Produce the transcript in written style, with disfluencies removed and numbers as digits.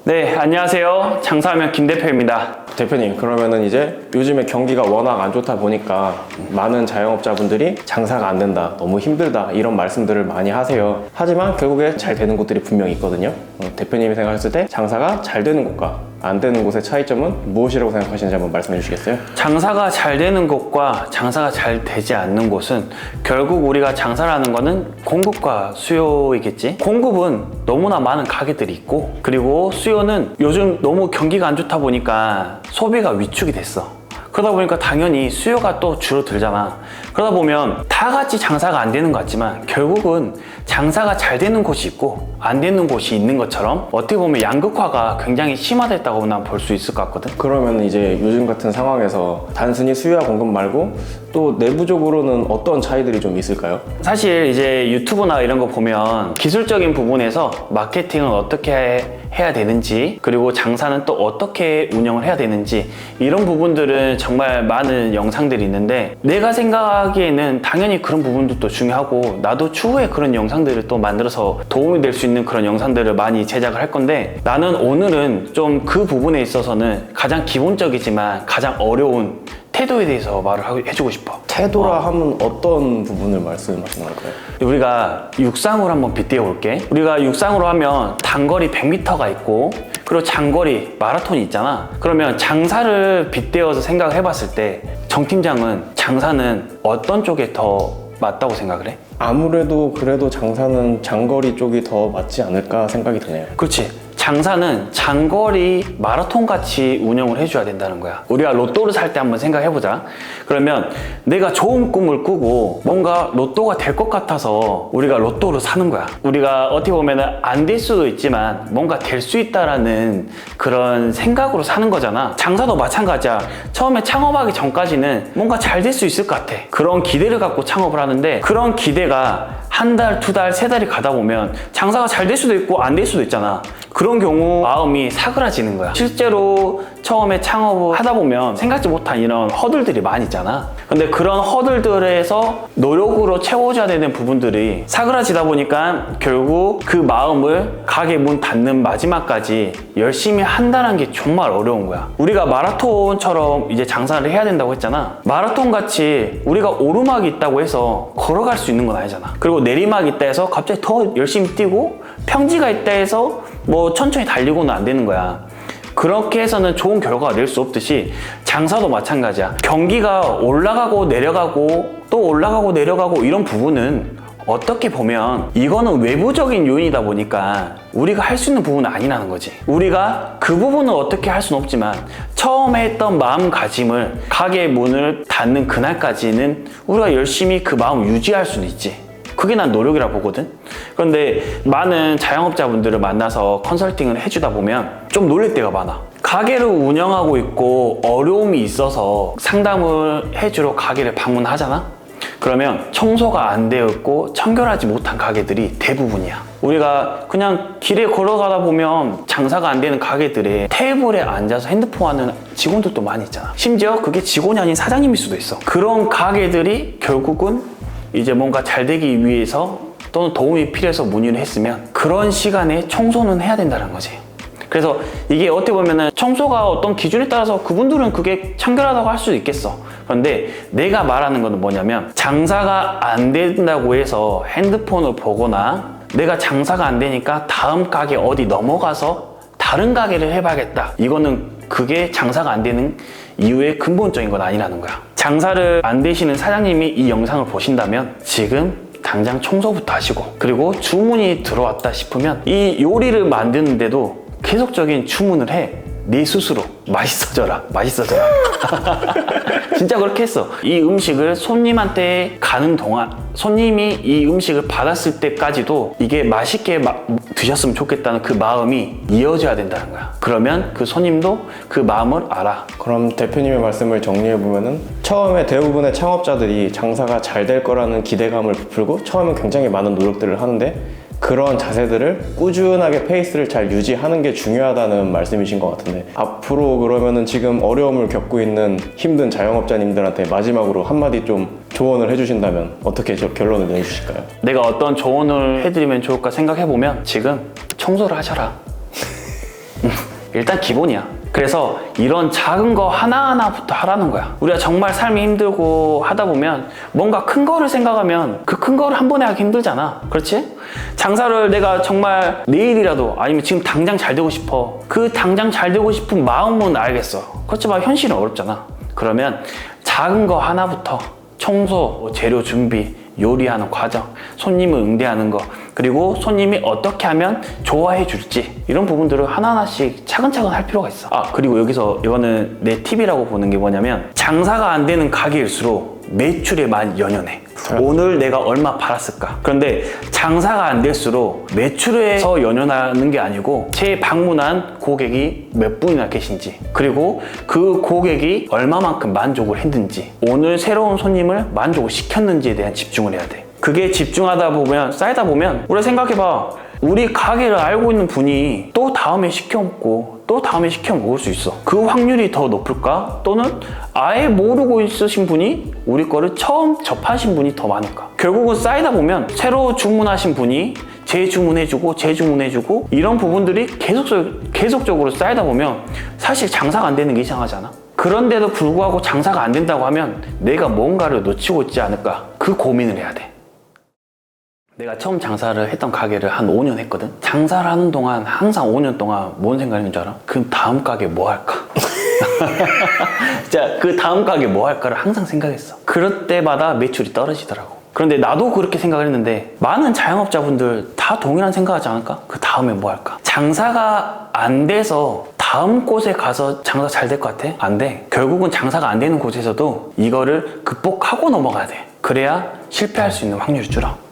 네, 안녕하세요. 장사하면 김 대표입니다. 대표님, 그러면은 이제 요즘에 경기가 워낙 안 좋다 보니까 많은 자영업자분들이 장사가 안 된다, 너무 힘들다 이런 말씀들을 많이 하세요. 하지만 결국에 잘 되는 곳들이 분명히 있거든요. 대표님이 생각했을 때 장사가 잘 되는 곳과 안 되는 곳의 차이점은 무엇이라고 생각하시는지 한번 말씀해 주시겠어요? 장사가 잘 되는 곳과 장사가 잘 되지 않는 곳은 결국 우리가 장사를 하는 거는 공급과 수요이겠지. 공급은 너무나 많은 가게들이 있고, 그리고 수요는 요즘 너무 경기가 안 좋다 보니까 소비가 위축이 됐어. 그러다 보니까 당연히 수요가 또 줄어들잖아. 그러다 보면 다 같이 장사가 안 되는 것 같지만 결국은 장사가 잘 되는 곳이 있고 안 되는 곳이 있는 것처럼 어떻게 보면 양극화가 굉장히 심화됐다고 난 볼 수 있을 것 같거든. 그러면 이제 요즘 같은 상황에서 단순히 수요와 공급 말고 또 내부적으로는 어떤 차이들이 좀 있을까요? 사실 이제 유튜브나 이런 거 보면 기술적인 부분에서 마케팅을 어떻게 해야 되는지, 그리고 장사는 또 어떻게 운영을 해야 되는지, 이런 부분들은 정말 많은 영상들이 있는데, 내가 생각하기에는 당연히 그런 부분도 중요하고, 나도 추후에 그런 영상들을 또 만들어서 도움이 될 수 있는 그런 영상들을 많이 제작을 할 건데, 나는 오늘은 좀 그 부분에 있어서는 가장 기본적이지만 가장 어려운 태도에 대해서 말을 해주고 싶어. 태도라 하면 어떤 부분을 말씀하시는 걸까요? 우리가 육상으로 한번 빗대어 볼게. 우리가 육상으로 하면 단거리 100m가 있고, 그리고 장거리 마라톤이 있잖아. 그러면 장사를 빗대어서 생각을 해봤을 때 정 팀장은 장사는 어떤 쪽에 더 맞다고 생각을 해? 아무래도 그래도 장사는 장거리 쪽이 더 맞지 않을까 생각이 드네요. 그렇지. 장사는 장거리 마라톤 같이 운영을 해줘야 된다는 거야. 우리가 로또를 살 때 한번 생각해보자. 그러면 내가 좋은 꿈을 꾸고 뭔가 로또가 될 것 같아서 우리가 로또를 사는 거야. 우리가 어떻게 보면 안 될 수도 있지만 뭔가 될 수 있다라는 그런 생각으로 사는 거잖아. 장사도 마찬가지야. 처음에 창업하기 전까지는 뭔가 잘 될 수 있을 것 같아. 그런 기대를 갖고 창업을 하는데, 그런 기대가 한 달, 두 달, 세 달이 가다 보면 장사가 잘 될 수도 있고 안 될 수도 있잖아. 그런 경우 마음이 사그라지는 거야. 실제로 처음에 창업을 하다 보면 생각지 못한 이런 허들들이 많이 있잖아. 근데 그런 허들들에서 노력으로 채워줘야 되는 부분들이 사그라지다 보니까 결국 그 마음을 가게 문 닫는 마지막까지 열심히 한다는 게 정말 어려운 거야. 우리가 마라톤처럼 이제 장사를 해야 된다고 했잖아. 마라톤 같이 우리가 오르막이 있다고 해서 걸어갈 수 있는 건 아니잖아. 그리고 내리막이 있다 해서 갑자기 더 열심히 뛰고, 평지가 있다 해서 뭐 천천히 달리고는 안 되는 거야. 그렇게 해서는 좋은 결과가 낼 수 없듯이 장사도 마찬가지야. 경기가 올라가고 내려가고 또 올라가고 내려가고 이런 부분은 어떻게 보면 이거는 외부적인 요인이다 보니까 우리가 할 수 있는 부분은 아니라는 거지. 우리가 그 부분은 어떻게 할 수는 없지만 처음에 했던 마음가짐을, 가게 문을 닫는 그날까지는 우리가 열심히 그 마음을 유지할 수는 있지. 그게 난 노력이라 보거든. 그런데 많은 자영업자분들을 만나서 컨설팅을 해주다 보면 좀 놀랄 때가 많아. 가게를 운영하고 있고 어려움이 있어서 상담을 해주러 가게를 방문하잖아? 그러면 청소가 안 되어 있고 청결하지 못한 가게들이 대부분이야. 우리가 그냥 길에 걸어가다 보면 장사가 안 되는 가게들에 테이블에 앉아서 핸드폰 하는 직원들도 많이 있잖아. 심지어 그게 직원이 아닌 사장님일 수도 있어. 그런 가게들이 결국은 이제 뭔가 잘 되기 위해서 또는 도움이 필요해서 문의를 했으면 그런 시간에 청소는 해야 된다는 거지. 그래서 이게 어떻게 보면은 청소가 어떤 기준에 따라서 그분들은 그게 청결하다고 할 수도 있겠어. 그런데 내가 말하는 건 뭐냐면, 장사가 안 된다고 해서 핸드폰을 보거나 내가 장사가 안 되니까 다음 가게 어디 넘어가서 다른 가게를 해봐야겠다, 이거는 그게 장사가 안 되는 이유의 근본적인 건 아니라는 거야. 장사를 안 되시는 사장님이 이 영상을 보신다면 지금 당장 청소부터 하시고, 그리고 주문이 들어왔다 싶으면 이 요리를 만드는데도 계속적인 주문을 해. 네 스스로 맛있어져라, 맛있어져라. 진짜 그렇게 했어. 이 음식을 손님한테 가는 동안, 손님이 이 음식을 받았을 때까지도 이게 맛있게 드셨으면 좋겠다는 그 마음이 이어져야 된다는 거야. 그러면 그 손님도 그 마음을 알아. 그럼 대표님의 말씀을 정리해보면은 처음에 대부분의 창업자들이 장사가 잘 될 거라는 기대감을 부풀고 처음엔 굉장히 많은 노력들을 하는데, 그런 자세들을 꾸준하게 페이스를 잘 유지하는 게 중요하다는 말씀이신 것 같은데, 앞으로 그러면은 지금 어려움을 겪고 있는 힘든 자영업자님들한테 마지막으로 한마디 좀 조언을 해주신다면 어떻게 결론을 내주실까요? 내가 어떤 조언을 해드리면 좋을까 생각해보면 지금 청소를 하셔라. 일단 기본이야. 그래서 이런 작은 거 하나하나부터 하라는 거야. 우리가 정말 삶이 힘들고 하다 보면 뭔가 큰 거를 생각하면 그 큰 거를 한 번에 하기 힘들잖아. 그렇지? 장사를 내가 정말 내일이라도 아니면 지금 당장 잘 되고 싶어. 그 당장 잘 되고 싶은 마음은 알겠어. 그렇지만 현실은 어렵잖아. 그러면 작은 거 하나부터 청소, 재료 준비, 요리하는 과정, 손님을 응대하는 거, 그리고 손님이 어떻게 하면 좋아해 줄지, 이런 부분들을 하나하나씩 차근차근 할 필요가 있어. 그리고 여기서 이거는 내 팁이라고 보는 게 뭐냐면, 장사가 안 되는 가게일수록 매출에만 연연해. 오늘 내가 얼마 팔았을까? 그런데 장사가 안 될수록 매출에서 연연하는 게 아니고 제 방문한 고객이 몇 분이나 계신지, 그리고 그 고객이 얼마만큼 만족을 했는지, 오늘 새로운 손님을 만족을 시켰는지에 대한 집중을 해야 돼. 그게 집중하다 보면, 쌓이다 보면, 우리가 생각해봐. 우리 가게를 알고 있는 분이 또 다음에 시켜 먹고 또 다음에 시켜 먹을 수 있어. 그 확률이 더 높을까? 또는 아예 모르고 있으신 분이 우리 거를 처음 접하신 분이 더 많을까? 결국은 쌓이다 보면 새로 주문하신 분이 재주문해주고 재주문해주고 이런 부분들이 계속적으로 쌓이다 보면 사실 장사가 안 되는 게 이상하잖아. 그런데도 불구하고 장사가 안 된다고 하면 내가 뭔가를 놓치고 있지 않을까? 그 고민을 해야 돼. 내가 처음 장사를 했던 가게를 한 5년 했거든. 장사를 하는 동안 항상 5년 동안 뭔 생각했는 줄 알아? 그 다음 가게 뭐 할까? 진짜 그 다음 가게 뭐 할까를 항상 생각했어. 그럴 때마다 매출이 떨어지더라고. 그런데 나도 그렇게 생각을 했는데 많은 자영업자분들 다 동일한 생각하지 않을까? 그 다음에 뭐 할까? 장사가 안 돼서 다음 곳에 가서 장사 잘 될 것 같아? 안 돼. 결국은 장사가 안 되는 곳에서도 이거를 극복하고 넘어가야 돼. 그래야 실패할 수 있는 확률이 줄어.